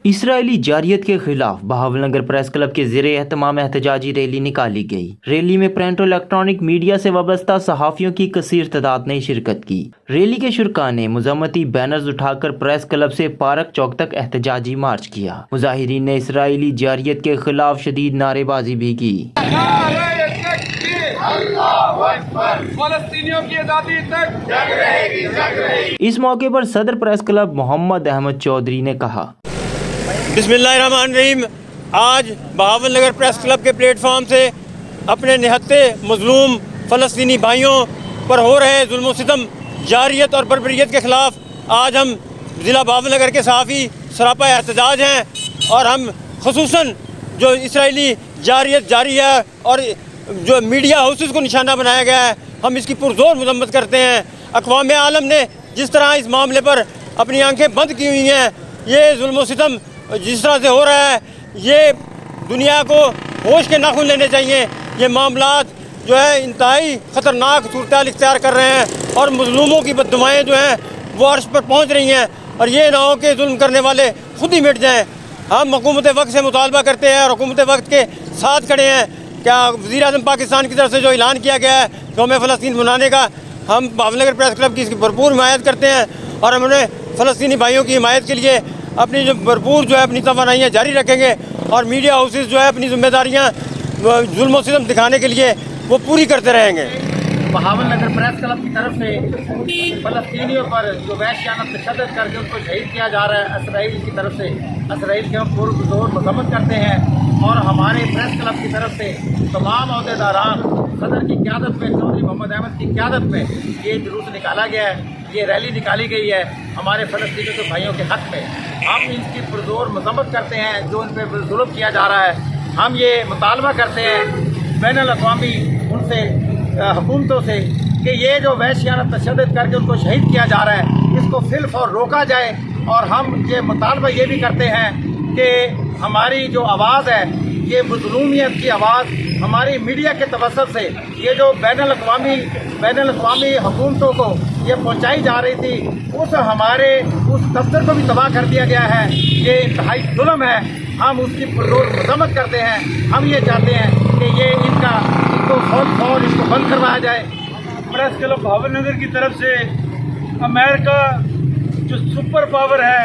اسرائیلی جارحیت کے خلاف بہاول نگر پریس کلب کے زیر اہتمام احتجاجی ریلی نکالی گئی۔ ریلی میں پرنٹ اور الیکٹرانک میڈیا سے وابستہ صحافیوں کی کثیر تعداد نے شرکت کی۔ ریلی کے شرکاء نے مذمتی بینرز اٹھا کر پریس کلب سے پارک چوک تک احتجاجی مارچ کیا۔ مظاہرین نے اسرائیلی جارحیت کے خلاف شدید نعرے بازی بھی کی۔ فلسطینیوں کی آزادی تک جنگ رہے گی۔ اس موقع پر صدر پریس کلب محمد احمد چودھری نے کہا: بسم اللہ الرحمن الرحیم۔ آج بہاول نگر پریس کلب کے پلیٹ فارم سے اپنے نہتے مظلوم فلسطینی بھائیوں پر ہو رہے ظلم و ستم، جارحیت اور بربریت کے خلاف آج ہم ضلع بہاول نگر کے صحافی سراپا احتجاج ہیں، اور ہم خصوصاً جو اسرائیلی جارحیت جاری ہے اور جو میڈیا ہاؤسز کو نشانہ بنایا گیا ہے، ہم اس کی پرزور مذمت کرتے ہیں۔ اقوام عالم نے جس طرح اس معاملے پر اپنی آنکھیں بند کی ہوئی ہیں، یہ ظلم و ستم جس طرح سے ہو رہا ہے، یہ دنیا کو ہوش کے ناخن لینے چاہیے۔ یہ معاملات جو ہے انتہائی خطرناک صورتحال اختیار کر رہے ہیں، اور مظلوموں کی بددعائیں جو ہیں وہ عرش پر پہنچ رہی ہیں، اور یہ نہ ہو کہ ظلم کرنے والے خود ہی مٹ جائیں۔ ہم حکومت وقت سے مطالبہ کرتے ہیں اور حکومت وقت کے ساتھ کھڑے ہیں۔ کیا وزیر اعظم پاکستان کی طرف سے جو اعلان کیا گیا ہے یوم فلسطین منانے کا، ہم بہاول نگر پریس کلب کی اس کی بھرپور حمایت کرتے ہیں، اور ہم انہیں فلسطینی بھائیوں کی حمایت کے لیے اپنی جو بھرپور جو ہے اپنی توانائیاں جاری رکھیں گے، اور میڈیا ہاؤسز جو ہے اپنی ذمہ داریاں ظلم و ستم دکھانے کے لیے وہ پوری کرتے رہیں گے۔ بہاول نگر پریس کلب کی طرف سے فلسطینیوں پر جو وحشیانہ تشدد کر کے ان کو شہید کیا جا رہا ہے اسرائیل کی طرف سے، اسرائیل کے ہم پرزور مذمت کرتے ہیں، اور ہمارے پریس کلب کی طرف سے تمام عہدیداران صدر کی قیادت میں، چودھری محمد احمد کی قیادت میں یہ جلوس نکالا گیا ہے، یہ ریلی نکالی گئی ہے ہمارے فلسطینی کے بھائیوں کے حق میں۔ ہم ان کی پرزور مذمت کرتے ہیں جو ان پہ ظلم کیا جا رہا ہے۔ ہم یہ مطالبہ کرتے ہیں بین الاقوامی ان سے، حکومتوں سے، کہ یہ جو وحشیانہ تشدد کر کے ان کو شہید کیا جا رہا ہے اس کو فی الفور روکا جائے، اور ہم یہ مطالبہ یہ بھی کرتے ہیں کہ ہماری جو آواز ہے، یہ مظلومیت کی آواز ہماری میڈیا کے توسط سے یہ جو بین الاقوامی حکومتوں کو یہ پہنچائی جا رہی تھی، ہمارے اس دفتر کو بھی تباہ کر دیا گیا ہے۔ یہ انتہائی ظلم ہے، ہم اس کی پرزور مذمت کرتے ہیں۔ ہم یہ چاہتے ہیں کہ یہ ان کو فوراً اس کو بند کروایا جائے۔ پریس کلب بہاول نگر کی طرف سے امریکہ جو سپر پاور ہے،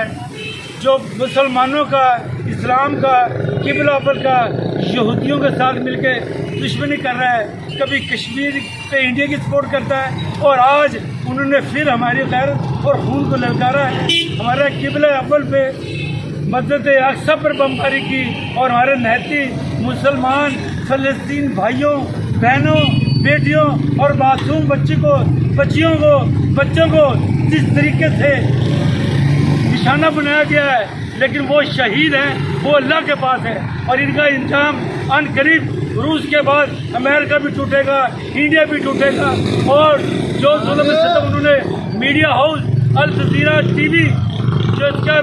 جو مسلمانوں کا، اسلام کا، قبلہ پر کا، یہودیوں کے ساتھ مل کے دشمنی کر رہا ہے، کبھی کشمیر پہ انڈیا کی سپورٹ کرتا ہے، اور آج انہوں نے پھر ہماری غیرت اور خون کو للکارا ہے۔ ہمارے قبلہ اول پہ مسجد اقصی پر بمباری کی، اور ہمارے نہتی مسلمان فلسطین بھائیوں، بہنوں، بیٹیوں اور معصوم بچوں کو جس طریقے سے نشانہ بنایا گیا ہے، لیکن وہ شہید ہیں، وہ اللہ کے پاس ہے، اور ان کا انجام ان قریب روس کے بعد امریکہ بھی ٹوٹے گا، انڈیا بھی ٹوٹے گا۔ اور جو ظلم و ستم انہوں نے media house Al Jazeera T V جو اس کا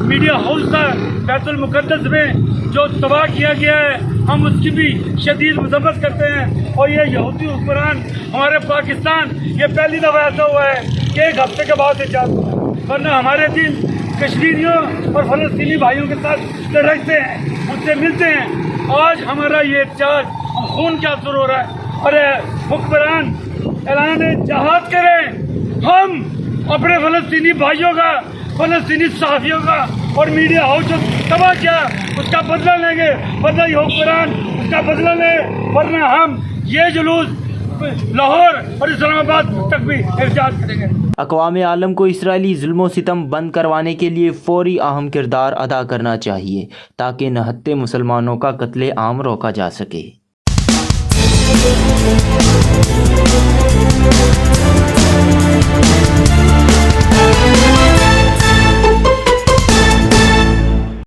میڈیا ہاؤس تھا بیت المقدس میں جو تباہ کیا گیا ہے، ہم اس کی بھی شدید مذمت کرتے ہیں۔ اور یہ یہودی حکمران ہمارے پاکستان، یہ پہلی دفعہ ایسا ہوا ہے کہ ایک ہفتے کے بعد سے چالو ہے، ورنہ ہمارے دن کشمیریوں اور فلسطینی بھائیوں کے ساتھ لڑتے ہیں، ان سے ملتے ہیں۔ آج ہمارا یہ احتجاج ہم خون کے اثر ہو رہا ہے، اور حکمران اعلان جہاد کریں، ہم اپنے فلسطینی بھائیوں کا، فلسطینی صحافیوں کا اور میڈیا ہاؤس جو تباہ کیا اس کا بدلہ لیں گے، ورنہ یہ حکمران اس کا بدلہ لے، ورنہ ہم یہ جلوس لاہور اور اسلام آباد تک بھی احتجاج کریں گے۔ اقوام عالم کو اسرائیلی ظلم و ستم بند کروانے کے لیے فوری اہم کردار ادا کرنا چاہیے تاکہ نہتے مسلمانوں کا قتل عام روکا جا سکے۔